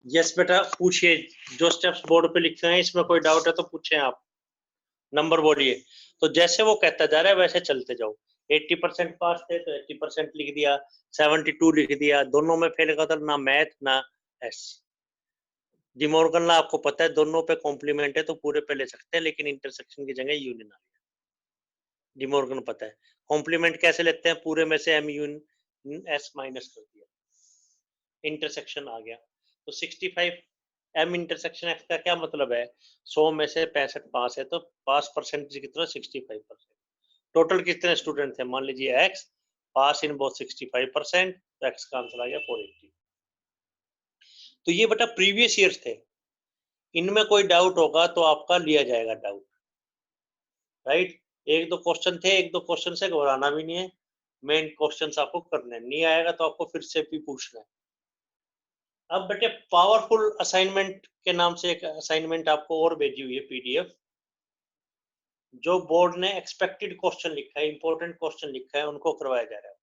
Yes बेटा पूछिए, जो स्टेप्स बोर्ड पे लिखे हैं इसमें कोई डाउट है तो पूछें आप, नंबर बोलिए। तो जैसे वो कहता जा रहा है वैसे चलते जाओ। 80% पास थे तो 80% लिख दिया, 72 लिख दिया, दोनों में फेल का था ना मैथ ना एस। डिमॉर्गन ला आपको पता है दोनों पे कॉम्प्लीमेंट है तो पूरे पे ले सकते हैं, लेकिन इंटरसेक्शन की जगह यूनियन आ गया। डिमॉर्गन पता है कॉम्प्लीमेंट कैसे लेते हैं, पूरे में से एम यूनियन एस माइनस कर दिया, इंटरसेक्शन आ गया। तो 65 एम इंटरसेक्शन एक्स का क्या मतलब है, 100 में से 65 पास है तो पास परसेंटेज कितना 65%। टोटल कितने स्टूडेंट थे, मान लीजिए एक्स पास इन बोथ 65%, तो एक्स का आंसर आ गया 480। तो ये बेटा प्रीवियस ईयर्स थे, इनमें कोई डाउट होगा तो आपका लिया जाएगा डाउट, राइट। एक दो क्वेश्चन थे, एक दो क्वेश्चन से घबराना भी नहीं है, मेन क्वेश्चन आपको करने नहीं आएगा तो आपको फिर से भी पूछना है। अब बेटे पावरफुल असाइनमेंट के नाम से एक असाइनमेंट आपको और भेजी हुई है पीडीएफ, जो बोर्ड ने एक्सपेक्टेड क्वेश्चन लिखा है, इंपॉर्टेंट क्वेश्चन लिखा है, उनको करवाया जा रहा है।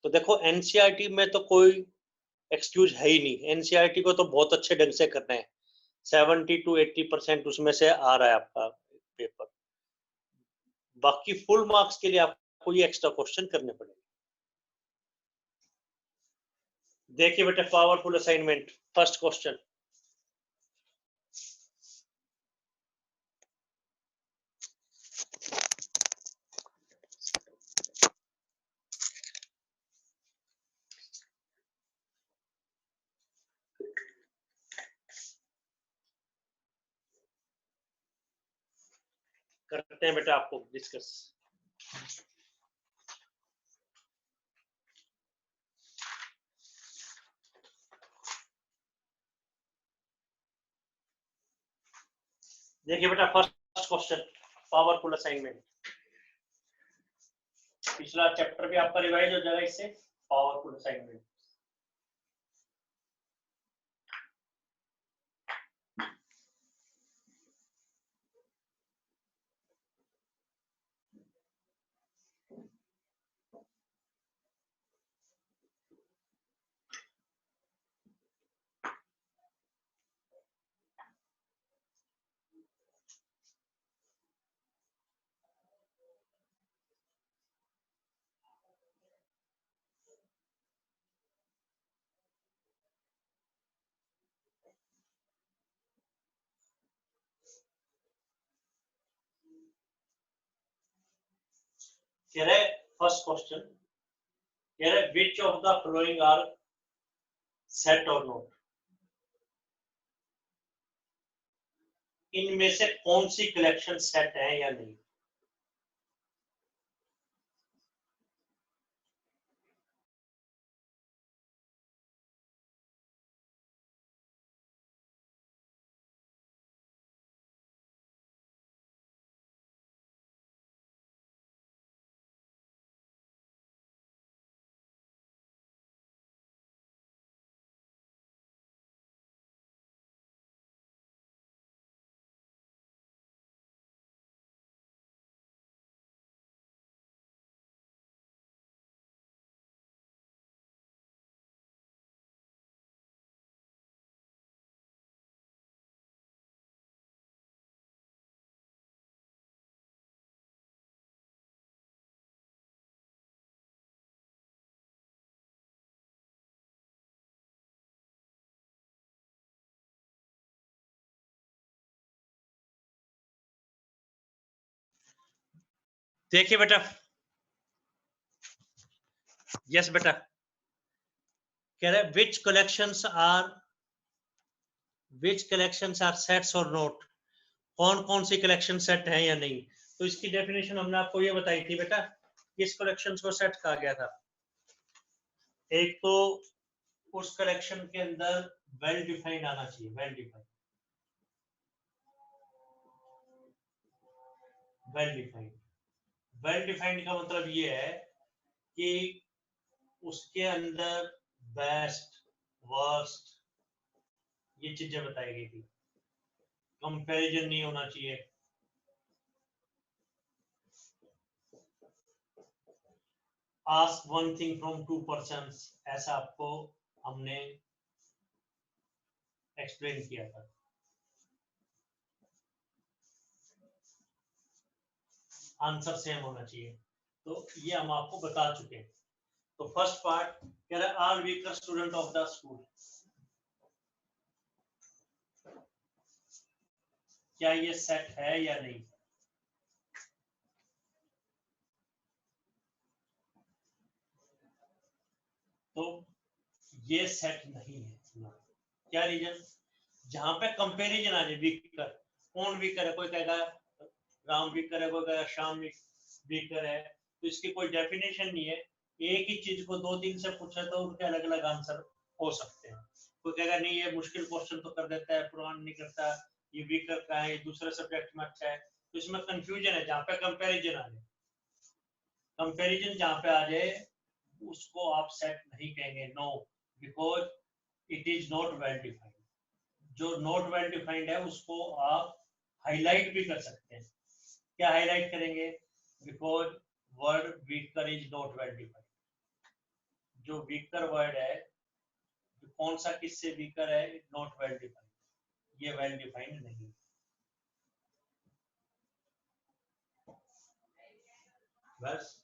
तो देखो एनसीईआरटी में तो कोई एक्सक्यूज है ही नहीं, एनसीईआरटी को तो बहुत अच्छे ढंग से करना है, 70 to 80% उसमें से आ रहा है आपका पेपर। बाकी फुल मार्क्स के लिए आपको ये एक्स्ट्रा क्वेश्चन करने पड़ेंगे। देखिए बेटा पावरफुल असाइनमेंट, फर्स्ट क्वेश्चन, करते हैं बेटा आपको डिस्कस। देखिए बेटा फर्स्ट क्वेश्चन, पावरफुल असाइनमेंट, पिछला चैप्टर भी आपका रिवाइज हो जाएगा इससे, पावरफुल असाइनमेंट। कह रहे फर्स्ट क्वेश्चन, कह रहे which of the following are set or not, इनमें से कौन सी कलेक्शन सेट है या नहीं। देखिए बेटा, यस बेटा, कह रहे विच कलेक्शंस आर सेट्स और नोट, कौन कौन सी कलेक्शन सेट है या नहीं। तो इसकी डेफिनेशन हमने आपको ये बताई थी बेटा, किस कलेक्शंस को सेट कहा गया था। एक तो उस कलेक्शन के अंदर वेल डिफाइंड आना चाहिए, well defined, well defined, well defined का मतलब ये है कि उसके अंदर बेस्ट वर्स्ट ये चीजें बताई गई थी, कंपैरिजन नहीं होना चाहिए, ask one thing from to persons, ऐसा आपको हमने एक्सप्लेन किया था। आंसर सेम होना चाहिए, तो ये हम आपको बता चुके हैं। तो फर्स्ट पार्ट कह रहा है all weaker student of the school, क्या ये सेट है या नहीं? तो ये सेट नहीं है। क्या रीजन? जहां पे कंपैरिजन आ जाए, वीकर, कौन वीकर है? कोई कहेगा राम वीकर है, कोई कहेगा श्याम वीकर है, तो इसकी कोई डेफिनेशन नहीं है। एक ही चीज को दो तीन से पूछे तो उनके अलग अलग आंसर हो सकते हैं। कोई कहेगा नहीं ये मुश्किल क्वेश्चन तो कर देता है, पुरान नहीं करता, ये वीकर का है, ये दूसरे सब्जेक्ट में अच्छा है, तो इसमें कंफ्यूजन है। जहाँ पे कंपैरिजन आ जाए, कंपैरिजन जहाँ पे आ जाए उसको आप सेट नहीं कहेंगे, no, because it is not well defined. जो नॉट वेल डिफाइंड है उसको आप हाईलाइट भी कर सकते हैं। क्या हाईलाइट करेंगे? Because word weaker is not well defined. जो वीकर वर्ड है, कौन सा किससे वीकर है? नॉट वेल डिफाइंड, ये वेल डिफाइंड नहीं। बस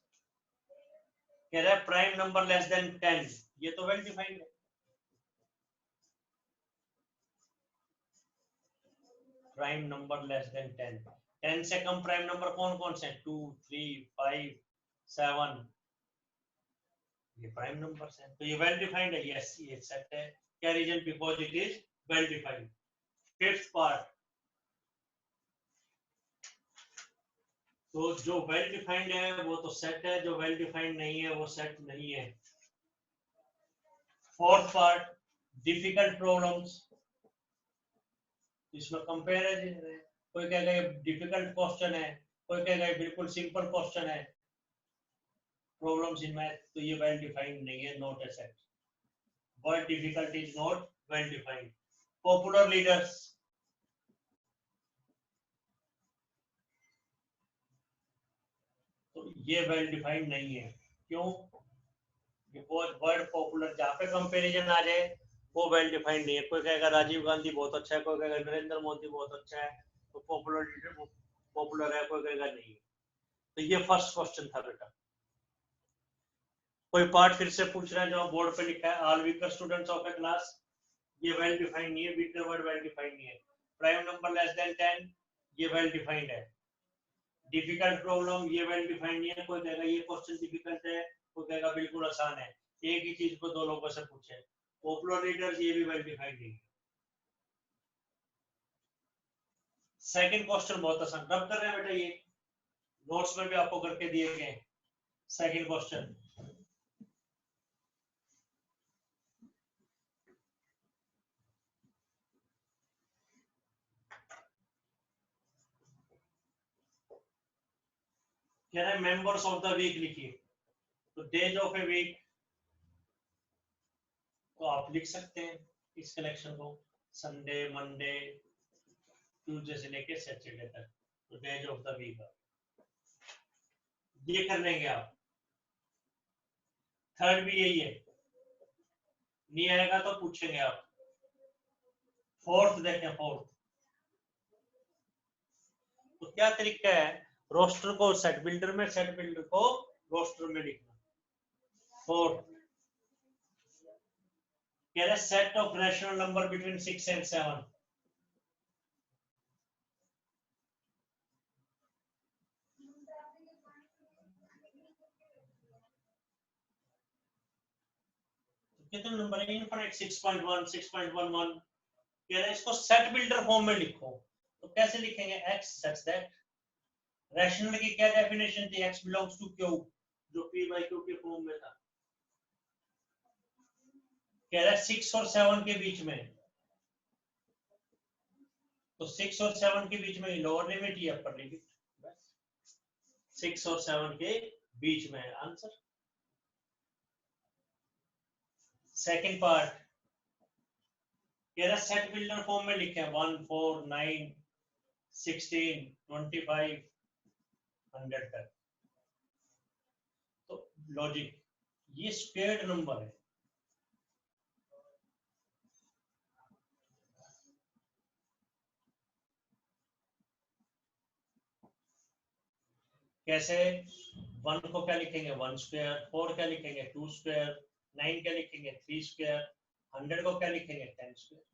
कह रहा है प्राइम नंबर लेस देन 10, ये तो वेल डिफाइंड है। प्राइम नंबर लेस देन 10, 10 से कम प्राइम नंबर कौन कौन से? 2, 3, 5, 7, ये प्राइम नंबर्स हैं, तो ये वेल डिफाइंड है। यस, ये सेट है। क्या reason? Because it is well defined. Fifth part, तो जो वेल डिफाइंड है वो तो सेट है, जो वेल डिफाइंड नहीं है वो सेट नहीं है। फोर्थ पार्ट, डिफिकल्ट प्रॉब्लम्स, इसमें कंपैरिजन है। कोई कहेगा ये डिफिकल्ट क्वेश्चन है, कोई कहेगा ये बिल्कुल सिंपल क्वेश्चन है। प्रॉब्लम्स इन मैथ, तो ये वेल डिफाइंड नहीं है, not a set. Word difficult is not well defined. Popular leaders, तो ये वेल डिफाइंड नहीं है। क्यों? बिकॉज वर्ड पॉपुलर जहाँ पे कंपैरिजन आ जाए वो वेल डिफाइंड नहीं है। कोई कहेगा राजीव गांधी बहुत अच्छा है, कोई कहेगा नरेंद्र मोदी बहुत अच्छा है, तो पॉपुलर पॉपुलर है, कोई कहेगा नहीं है। तो ये फर्स्ट क्वेश्चन था बेटा। कोई पार्ट फिर से पूछ रहे हैं जो बोर्ड पे लिखा है all weaker students of A class, ये वेल डिफाइंड नहीं है, वीकर वर्ड वेल डिफाइंड नहीं है। प्राइम नंबर लेस देन 10, ये वेल डिफाइंड है। डिफिकल्ट प्रॉब्लम, ये वेल डिफाइंड नहीं है। कोई कहेगा ये क्वेश्चन डिफिकल्ट है, कोई कहेगा बिल्कुल आसान है, एक ही चीज को दो लोगों से पूछे। पॉपुलर लीडर्स, ये भी वेल डिफाइंड नहीं है। सेकंड क्वेश्चन बहुत आसान, रब कर रहे हैं बेटा, ये नोट्स में भी आपको करके दिए गए। सेकंड क्वेश्चन, क्या है? मेंबर्स ऑफ द वीक लिखिए। तो डेज ऑफ ए वीक, तो आप लिख सकते हैं इस कलेक्शन को, संडे, मंडे, ट्यूसडे से लेके सैटरडे तक, तो डेज ऑफ द वीक ये कर लेंगे आप। थर्ड भी यही है, नहीं आएगा तो पूछेंगे आप। फोर्थ देखें, फोर्थ, तो क्या तरीका है? रोस्टर को सेट बिल्डर में, सेट बिल्डर को रोस्टर में लिखना। फोर्थ कह रहे set of rational number between 6 and 7। कितने नंबर है? इनफिनिट 6.1, 6.11। कह रहे इसको सेट बिल्डर फॉर्म में लिखो, तो कैसे लिखेंगे? x such that, रैशनल की क्या डेफिनेशन थी? x बिलोंग्स टू q, जो p by q के फॉर्म में था। कह रहा है 6 और 7 के बीच में, तो 6 और 7 के बीच में लोअर लिमिट या अपर लिमिट, 6 और 7 के बीच में आंसर। सेकंड पार्ट कह रहा सेट बिल्डर फॉर्म में लिखे 1, 4, 9, 16, 25, 100 तक। तो लॉजिक, ये स्क्वायर्ड नंबर है, कैसे? 1 को क्या लिखेंगे 1 स्क्वायर, 4 क्या लिखेंगे 2 स्क्वायर, 9 क्या लिखेंगे 3 स्क्वायर, 100 को क्या लिखेंगे 10 स्क्वायर।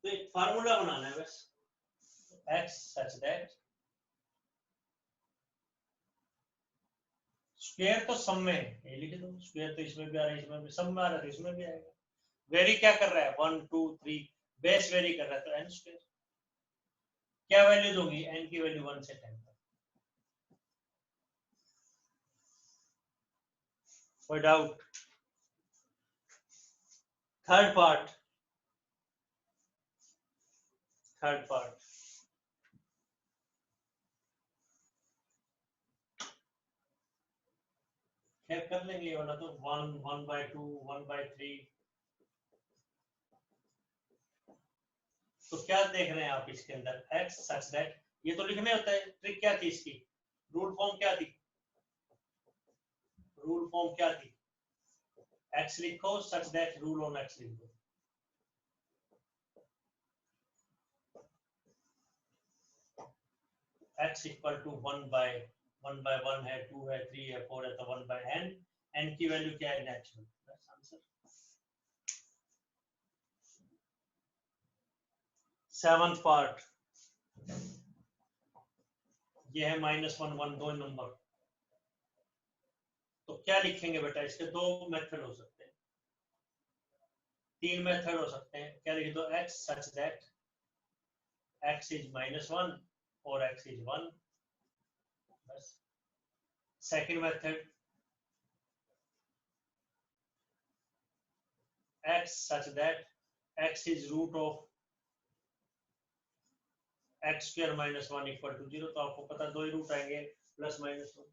तो एक फार्मूला बनाना है बस, x such that स्क्वायर तो सम में ये लिख दो, स्क्वायर तो इसमें भी आ रहा है इसमें भी, सम में आ रहा है तो इसमें भी आएगा। वेरी क्या कर रहा है 1 2 3, बेस वेरी कर रहा है तो n स्क्वायर। क्या वैल्यू दूंगी n की वैल्यू 1 से 10 तक। कोई डाउट? थर्ड पार्ट क्या कर लेंगे वाला तो 1 1/2 1/3। तो क्या देख रहे हैं आप इसके अंदर x सच दैट, ये तो लिखने होता है। ट्रिक क्या थी इसकी, रूल फॉर्म क्या थी, रूल फॉर्म क्या थी, x लिखो such that rule on x लिखो। x इक्वल टू 1/1 है 2 है 3 है 4 है तो 1/n, n की वैल्यू क्या है नेचुरल। बस आंसर। 7th पार्ट ये है -1 1 2 नंबर। तो क्या लिखेंगे बेटा, इसके दो मेथड हो सकते हैं, 3 मेथड हो सकते हैं। क्या लिखे दो x such that x is -1 और x इज 1। बस। Second method x such that x is root of x square -1 equal to 0। तो आपको पता दो ही रूट आएंगे +-1।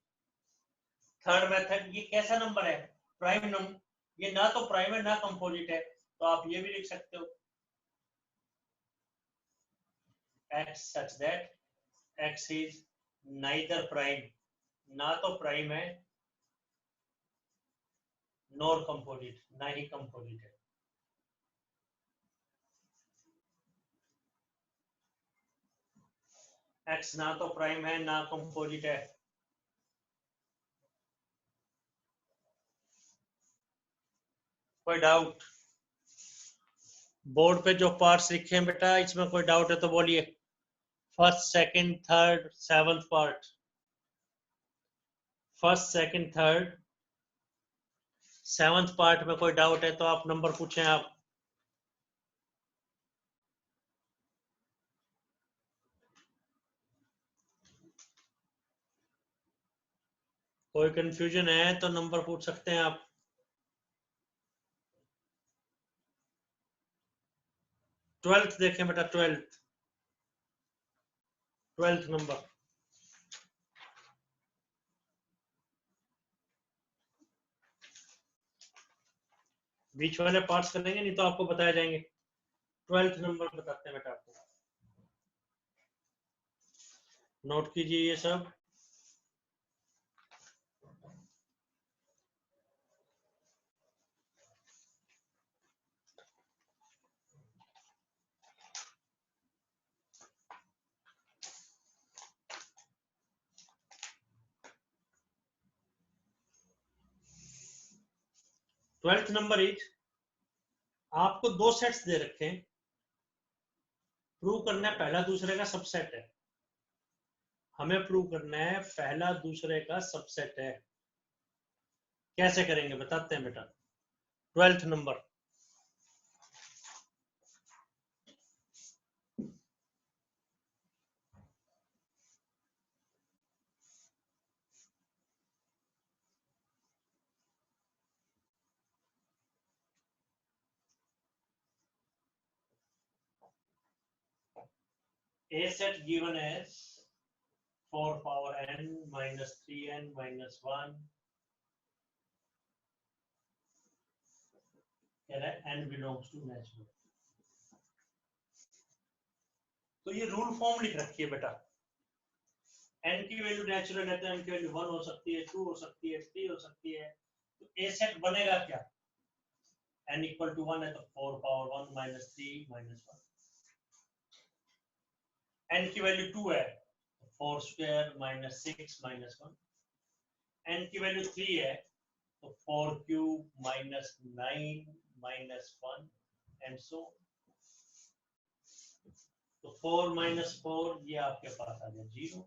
थर्ड मेथड ये कैसा नंबर है, प्राइम नंबर, ये ना तो प्राइम है ना कंपोजिट है, तो आप ये भी लिख सकते हो x such that x is neither prime, ना तो प्राइम है नॉर कंपोजिट, ना ही कंपोजिट है। x ना तो प्राइम है ना कंपोजिट है। कोई डाउट? बोर्ड पे जो पार्ट्स लिखे हैं बेटा इसमें कोई डाउट है तो बोलिए। First second third 7th part, first second third 7th part में कोई डाउट है तो आप नंबर पूछें आप। कोई कंफ्यूजन है तो नंबर पूछ सकते हैं आप। ट्वेल्थ देखें बेटा, ट्वेल्थ नंबर बीच वाले पार्ट्स करेंगे नहीं तो आपको बताए जाएंगे। 12th नंबर बताते हैं बेटा आपको, नोट कीजिए ये सब। ट्वेल्थ नंबर इज, आपको दो सेट्स दे रखे हैं, प्रूव करना है पहला दूसरे का सबसेट है। हमें प्रूव करना है पहला दूसरे का सबसेट है। कैसे करेंगे बताते हैं बेटा। Twelfth number A set given as 4 power n minus 3n minus 1, कह रहा है n belongs to natural। तो ये रूल फॉर्म लिख रखी है बेटा, n की वैल्यू नेचुरल है तो n की वैल्यू 1 हो सकती है 2 हो सकती है 3 हो सकती है। तो A सेट बनेगा क्या, n इक्वल टू 1 है तो 4 पावर 1 माइनस 3 माइनस 1, n की वैल्यू 2 है 4 स्क्वायर माइनस 6 माइनस 1, n की वैल्यू 3 है तो 4 क्यूब माइनस 9 माइनस 1 एंड सो, तो 4 माइनस 4 ये आपके पास आ गया 0,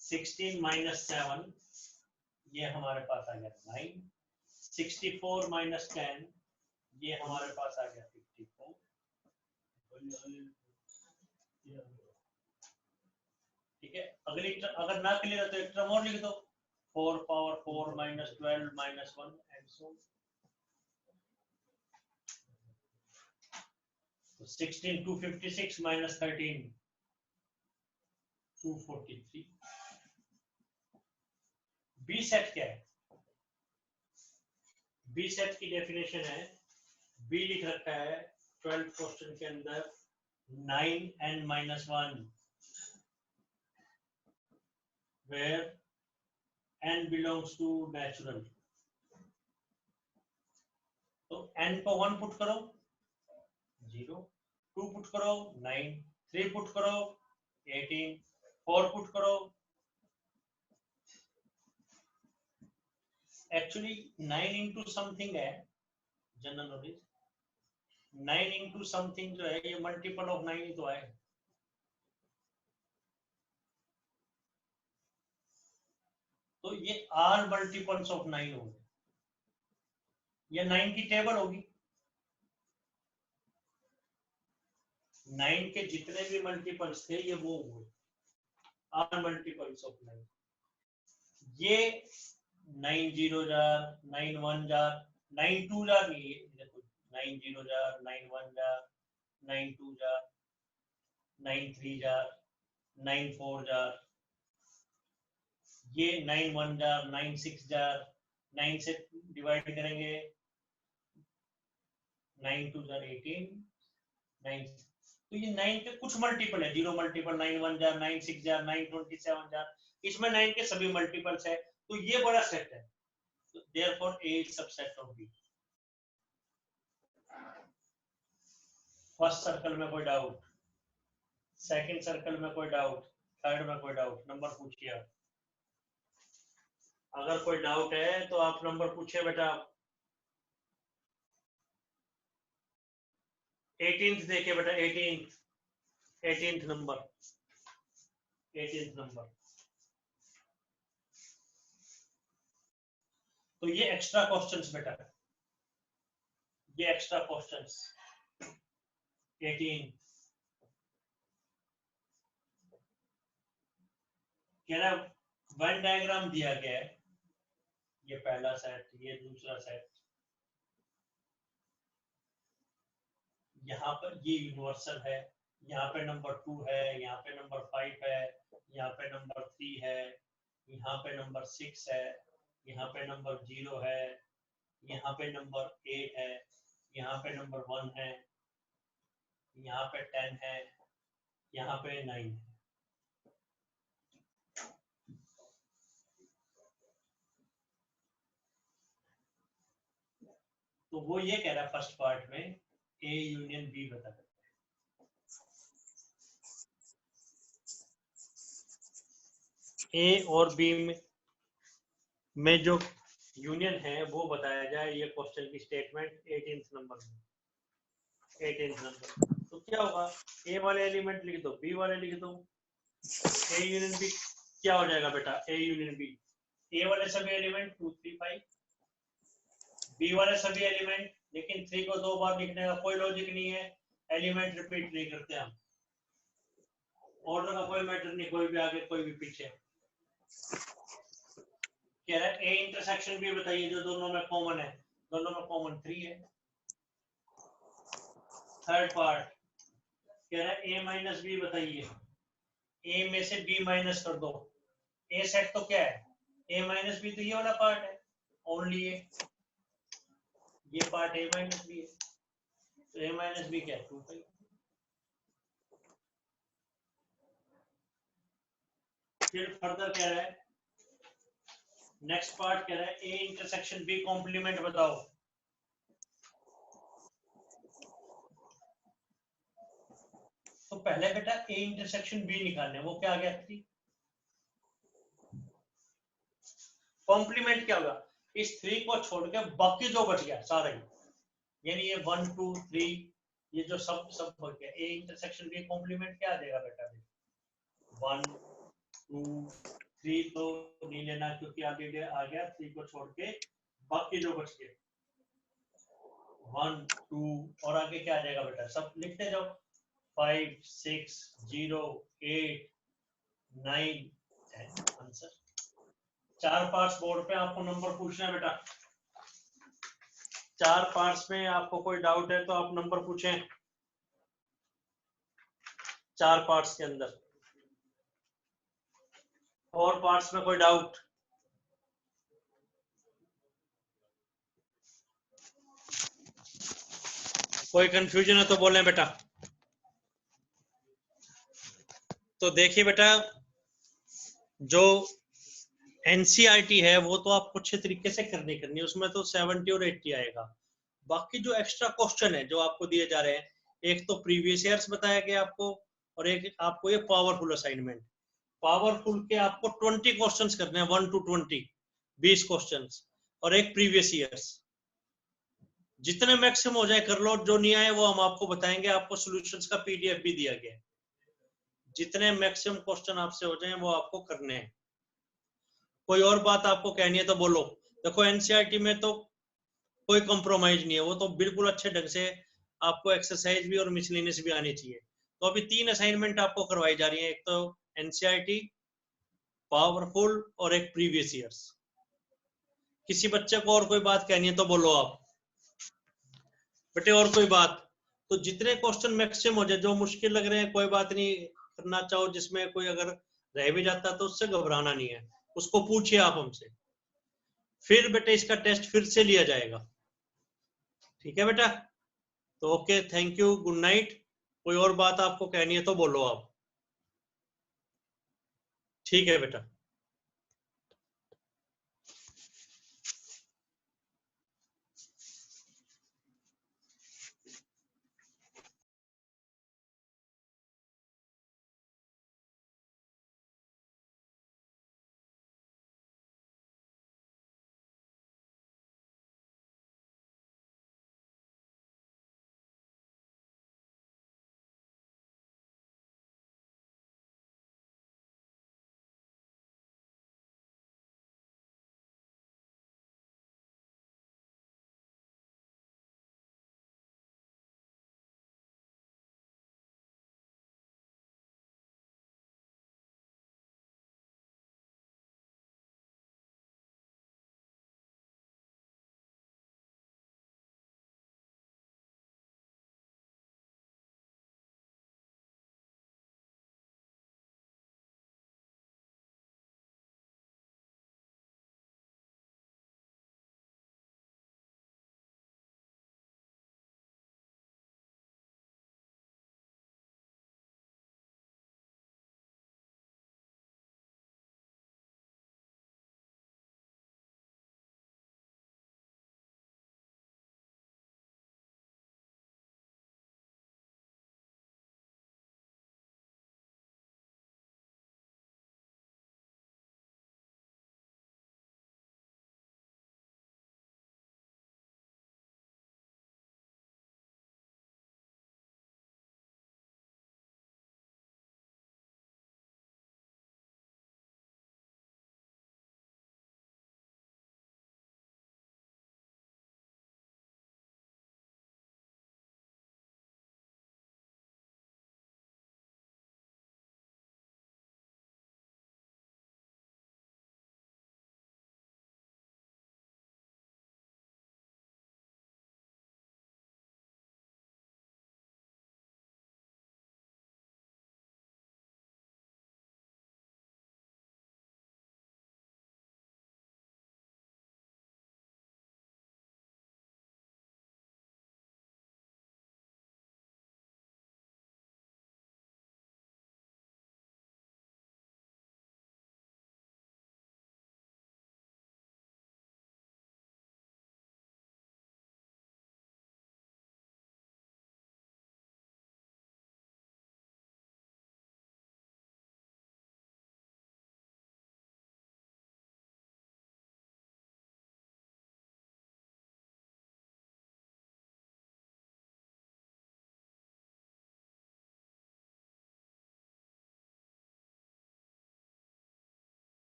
16 माइनस 7 ये हमारे पास आ गया 9, 64 माइनस 10 ये हमारे पास आ गया 54। ठीक है, अगली अगर ना क्लियर है तो एक टर्म और लिख दो, 4 power 4 minus 12 minus 1 and so, 16 256 minus 13 243। B set क्या है? बी सेट की डेफिनेशन है, बी लिख रखा है 12th क्वेश्चन के अंदर 9n minus 1 where n belongs to natural, तो n को 1 पुट करो 0, 2 पुट करो 9, 3 पुट करो 18, 4 पुट करो, एक्चुअली 9 इंटू समथिंग है, जनरल नॉलेज 9 इंटू समथिंग जो है ये मल्टीपल ऑफ 9 ही तो है, तो ये आर मल्टीपल्स ऑफ 9 होंगे, ये 9 की टेबल होगी, 9 के जितने भी मल्टीपल्स थे ये वो हुए आर मल्टीपल्स ऑफ 9, ये 9 0 जार 9 1 जार 9 2 जार नहीं है, देखो 9 0 jar 9 1 jar 9 2 jar 9 3 jar 9 4 jar, ये 9 1 जार 9 6 जार, 9 से डिवाइड करेंगे 9 2 जार 18, 9, तो ये 9 के कुछ मल्टीपल है, 0 मल्टीपल 9 1 जार 9 6 जार 9 27 जार, इसमें 9 के सभी मल्टीपल्स है, तो ये बड़ा सेट है, तो therefore A is subset of B। First circle में कोई डाउट, सेकंड सर्कल में कोई डाउट, थर्ड में कोई डाउट, नंबर पूछिए आप, अगर कोई डाउट है तो आप नंबर पूछिए बेटा। 18th देखिए बेटा, 18th नंबर, 18th नंबर, तो ये एक्स्ट्रा क्वेश्चंस बेटा, ये एक्स्ट्रा क्वेश्चंस 18 कह रहा वन डायग्राम दिया गया है, ये पहला सेट, ये दूसरा सेट, यहाँ पर ये यूनिवर्सल है, यहाँ पे नंबर 2 है, यहाँ पे नंबर 5 है, यहाँ पे नंबर 3 है, यहाँ पे नंबर 6 है, यहाँ पे नंबर 0 है, यहाँ पे नंबर 8 है, यहाँ पे नंबर 1 है, यहाँ पे 10 है, यहाँ पे 9 है। तो वो ये कह रहा है फर्स्ट पार्ट में A यूनियन B बता देते हैं, A और B में जो यूनियन है वो बताया जाए, ये क्वेश्चन की स्टेटमेंट 18th नंबर में, 18th नंबर, तो क्या होगा, A वाले एलिमेंट लिख दो, B वाले लिख दो, A यूनियन B क्या हो जाएगा बेटा, A यूनियन B, A वाले सभी एलिमेंट 2 3 5, B वाले सभी एलिमेंट, लेकिन 3 को 2 बार लिखने का कोई लॉजिक नहीं है, एलिमेंट रिपीट नहीं करते हम, ऑर्डर का कोई मैटर नहीं, कोई भी आगे कोई भी पीछे। कह रहा है ए इंटरसेक्शन भी बताइए जो दोनों में कॉमन है, दोनों में कॉमन 3 है। थर्ड पार्ट कह रहा है ए माइनस बी बताइए, ए में से बी माइनस कर दो, ए सेट तो क्या है, ए माइनस बी तो ये वाला पार्ट है, ओनली ये पार्ट ए माइनस बी है, तो ए माइनस बी क्या है 2 5। फिर फर्दर कह रहा है, नेक्स्ट पार्ट कह रहा है ए इंटरसेक्शन बी कॉम्प्लीमेंट बताओ, तो पहले बेटा ए इंटरसेक्शन बी निकालने, वो क्या आ गया 3। कॉम्प्लीमेंट क्या होगा, इस 3 को छोड़ के बाकी जो बच गया सारा ही, यानी ये 1 2 3 ये जो सब बच गया, ए इंटरसेक्शन बी कॉम्प्लीमेंट क्या आ जाएगा बेटा 1 2 3 तो नहीं लेना क्योंकि आगे आ गया 3 को छोड़ के बाकी जो बच गए 1 2 और आगे क्या आ जाएगा बेटा, सब लिखते जाओ 5 6 0 8 9 10 आंसर। 4 पार्ट्स बोर्ड पे आपको नंबर पूछना है बेटा, 4 पार्ट्स में आपको कोई डाउट है तो आप नंबर पूछें 4 पार्ट्स के अंदर। और पार्ट्स में कोई डाउट? कोई कंफ्यूजन है तो बोलें बेटा। तो देखिए बेटा, जो एनसीईआरटी है वो तो आपको अच्छे तरीके से करनी है, उसमें तो 70 और 80 आएगा। बाकी जो एक्स्ट्रा क्वेश्चन है जो आपको दिए जा रहे हैं, एक तो प्रीवियस ईयर्स बताया गया आपको, और एक आपको ये पावरफुल असाइनमेंट। पावरफुल के आपको 20 क्वेश्चंस करने हैं, 1 to 20 20 क्वेश्चंस, और एक प्रीवियस ईयर्स। जितने मैक्सिमम हो जाए कर लो, जो नहीं आए वो हम आपको बताएंगे, आपको सॉल्यूशंस का पीडीएफ भी दिया गया है। जितने मैक्सिमम क्वेश्चन आपसे हो जाए वो आपको करने हैं। कोई और बात आपको कहनी है तो बोलो। देखो एनसीईआरटी में तो कोई कॉम्प्रोमाइज नहीं है, वो तो बिल्कुल अच्छे ढंग से आपको एक्सरसाइज भी और मिसलेनियस भी आनी चाहिए। तो अभी 3 असाइनमेंट आपको करवाई जा रही है, एक तो एनसीईआरटी, पावरफुल और एक प्रीवियस ईयर्स। किसी बच्चे को और कोई बात कहनी है तो बोलो आप बेटे, और कोई बात? तो जितने क्वेश्चन मैक्सिमम हो जाए, जो मुश्किल लग रहे हैं कोई बात नहीं, करना चाहो जिसमें कोई अगर रह भी जाता तो उससे घबराना नहीं है, उसको पूछिए आप हमसे, फिर बेटे इसका टेस्ट फिर से लिया जाएगा। ठीक है बेटा? तो okay, thank you, good night. कोई और बात आपको कहनी है तो बोलो आप। ठीक है बेटा।